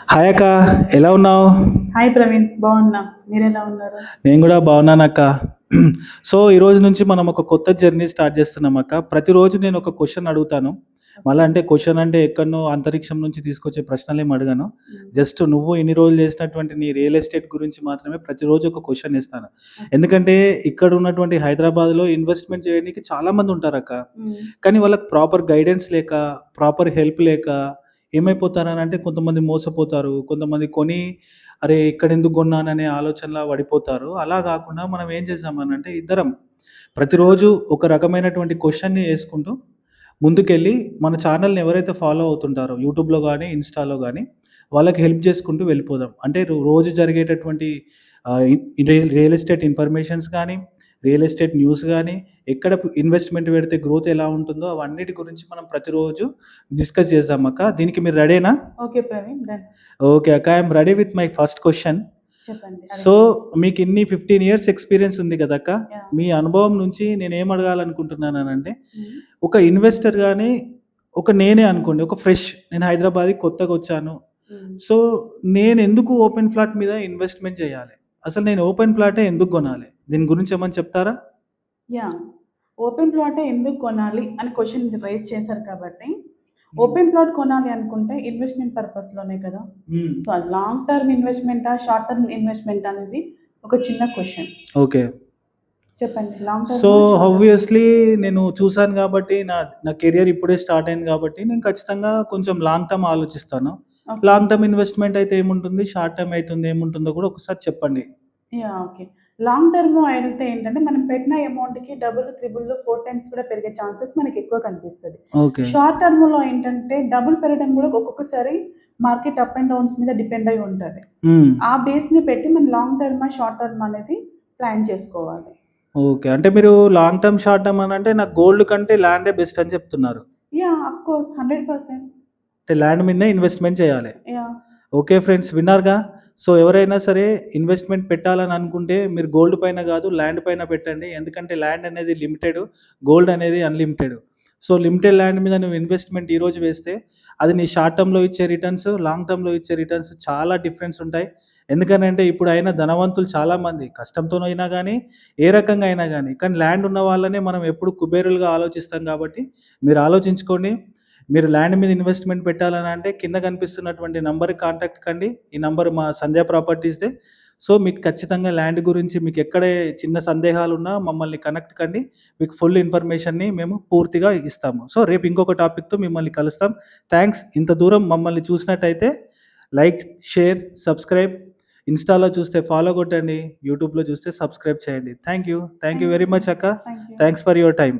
Hi అక్క, ఎలా ఉన్నావు? హాయ్ ప్రవీణ్, బాగున్నా. మీరెలా ఉన్నారు? నేను కూడా బాగున్నాను అక్క. సో ఈ రోజు నుంచి మనం ఒక కొత్త జర్నీ స్టార్ట్ చేస్తున్నాం అక్క. ప్రతిరోజు నేను ఒక క్వశ్చన్ అడుగుతాను. మళ్ళీ అంటే క్వశ్చన్ అంటే ఎక్కడనో అంతరిక్షం నుంచి తీసుకొచ్చే ప్రశ్నలేం అడగను. జస్ట్ నువ్వు ఇన్ని రోజులు చేసినటువంటి నీ రియల్ ఎస్టేట్ గురించి మాత్రమే ప్రతిరోజు ఒక క్వశ్చన్ ఇస్తాను. ఎందుకంటే ఇక్కడ ఉన్నటువంటి హైదరాబాద్లో ఇన్వెస్ట్మెంట్ చేయడానికి చాలామంది ఉంటారు అక్క. కానీ వాళ్ళకి ప్రాపర్ గైడెన్స్ లేక, ప్రాపర్ హెల్ప్ లేక ఏమైపోతారని అంటే కొంతమంది మోసపోతారు. కొంతమంది కొని అరే! ఇక్కడెందుకు కొన్నాననే ఆలోచనలో పడిపోతారు. అలా గాకుండా మనం ఏం చేద్దామనంటే ఇద్దరం ప్రతిరోజు ఒక రకమైనటువంటి క్వెషన్‌ని యేసుకుంటూ ముందుకెళ్ళి మన ఛానెల్‌ని ఎవరైతే ఫాలో అవుతుంటారో యూట్యూబ్‌లో గానీ, ఇన్‌స్టాలో గానీ వాళ్ళకి హెల్ప్ చేసుకుంటూ వెళ్ళిపోదాం. అంటే రోజు జరిగేటటువంటి ఆహ్, ఇ రియల్ ఎస్టేట్ ఇన్ఫర్మేషన్స్ గానీ, రియల్ ఎస్టేట్ న్యూస్ గానీ, ఎక్కడ ఇన్వెస్ట్‌మెంట్ పెడితే గ్రోత్ ఎలా ఉంటుందో అవన్నిటి గురించి మనం ప్రతిరోజు డిస్కస్ చేద్దాం అక్క. దీనికి మీరు రెడీనా? Okay Praveen, done. ఓకే అక్క. I am ready with my first question. చెప్పండి, సో, అడగండి. మీకిన్ని 15 ఇయర్స్ ఎక్స్‌పీరియన్స్ ఉంది గదక్క! యాహ్! మీ అనుభవం నుంచి నేనేం అడగాలనుకుంటున్నాననంటే, హ్మ్. ఒక ఇన్వెస్టర్ గాని, ఒక నేనే అనుకోండి, ఒక ఫ్రెష్ నేను హైదరాబాద్‌కి కొత్తగొచ్చాను. హ్మ్. సో, నేనెందుకు ఓపెన్ ఫ్లాట్ మీద ఇన్వెస్ట్‌మెంట్ చేయాలి? అసలు నేను ఓపెన్ ఫ్లాటే ఎందుకు కొనాలి? దీని గురించి ఏమన్నా చెప్తారా? యాహ్! ఓపెన్ ప్లాటే ఎందుకు కొనాలి అని క్వెషన్ రైజ్ చేశారు కాబట్టి, హ్మ్. ఓపెన్ ప్లాట్ కొనాలి అనుకుంటే ఇన్వెస్ట్‌మెంట్ పర్పస్‌లోనే కదా! హ్మ్. సో, లాంగ్ టర్మ్ ఇన్వెస్ట్‌మెంటా? షార్ట్ టర్మ్ ఇన్వెస్ట్‌మెంటా అనేది ఒక చిన్న క్వెషన్. ఓకే. చెప్పండి. లాంగ్ సో, టర్మా? షార్ట్ టర్మా? ఆబ్వియస్లీ నేను చూసాను గాబట్టి, నా కెరియర్ ఇప్పుడే స్టార్ట్ అయింది గాబట్టి, నేను ఖచ్చితంగా కొంచెం లాంగ్ టర్మ్ ఆలోచిస్తాను. ఓకే. లాంగ్ టర్మ్ ఇన్వెస్ట్‌మెంట్ అయితే ఏముంటుంది? షార్ట్ టర్మ్ అయితుంది ఏముంటుందో గూడా ఒకసారి చెప్పండి. యాహ్! ఓకే. లాంగ్ టర్మ్ అయితే ఏంటంటే, మనం పెట్టిన అమౌంట్‌కి డబుల్, త్రిబుల్, 4 టైమ్స్ కూడా పెరిగే ఛాన్సెస్ మనకెక్కువ కనిపిస్తది. ఓకే. షార్ట్ టర్మ్‌లో ఏంటంటే, డబుల్ పెరగడం కూడా ఒక్కొక్కసారి మార్కెట్ అప్ అండ్ డౌన్స్ మీద డిపెండ్ అయ్యి ఉంటది. హ్మ్. ఆ బేస్‌ని పెట్టి మనం లాంగ్ టర్మా, షార్ట్ టర్మా అనేది ప్లాన్ చేసుకోవాలి. ఓకే. అంటే మీరు లాంగ్ టర్మ్, షార్ట్ టర్మ్ అనంటే నాకు గోల్డ్ కంటే ల్యాండే బెస్ట్ అని చెప్తున్నారు. యాహ్! Of course 100%. అంటే ల్యాండ్ మీదనే ఇన్వెస్ట్‌మెంట్ చేయాలి. యాహ్! ఓకే ఫ్రెండ్స్, విన్నారుగా? సో, ఎవరైనా సరే ఇన్వెస్ట్‌మెంట్ పెట్టాలని అనుకుంటే మీరు గోల్డ్ పైన గాదు, ల్యాండ్ పైన పెట్టండి. ఎందుకంటే ల్యాండ్ అనేది లిమిటెడు, గోల్డ్ అనేది అన్‌లిమిటెడ్. సో, లిమిటెడ్ ల్యాండ్ మీద నువ్వు ఇన్వెస్ట్‌మెంట్ ఈరోజు వేస్తే, అది నీ షార్ట్ టర్మ్‌లో ఇచ్చే రిటర్న్స్, లాంగ్ టర్మ్‌లో ఇచ్చే రిటర్న్స్ చాలా డిఫరెన్స్ ఉంటాయి. ఎందుకనంటే ఇప్పుడైన ధనవంతులు చాలామంది కష్టంతోనైనా గానీ, ఏ రకంగా అయినా గానీ, కానీ ల్యాండ్ ఉన్న వాళ్ళనే మనం ఎప్పుడు కుబేరులుగా ఆలోచిస్తాం గాబట్టి, మీరు ఆలోచించుకోండి. మీరు ల్యాండ్ మీద ఇన్వెస్ట్‌మెంట్ పెట్టాలని అంటే కింద కనిపిస్తున్నటువంటి నంబర్‌కి కాంటాక్ట్ కండి. ఈ నంబర్ మా సంధ్య ప్రాపర్టీస్‌దే. సో, మీకు ఖచ్చితంగా ల్యాండ్ గురించి మీకెక్కడే చిన్న సందేహాలున్నా మమ్మల్ని కనెక్ట్ కండి. మీకు ఫుల్ ఇన్ఫర్మేషన్‌ని మేము పూర్తిగా ఇస్తాము. సో, రేపు ఇంకొక టాపిక్‌తో మిమ్మల్ని కలుస్తాం. థాంక్స్. ఇంత దూరం మమ్మల్ని చూసినట్టయితే లైక్, షేర్, సబ్స్క్రైబ్. ఇన్‌స్టాలో చూస్తే ఫాలో కొట్టండి. యూట్యూబ్‌లో చూస్తే సబ్స్క్రైబ్ చేయండి. Thank you. Thank you thank very you. Much అక్క. Thank you. Thanks for your time.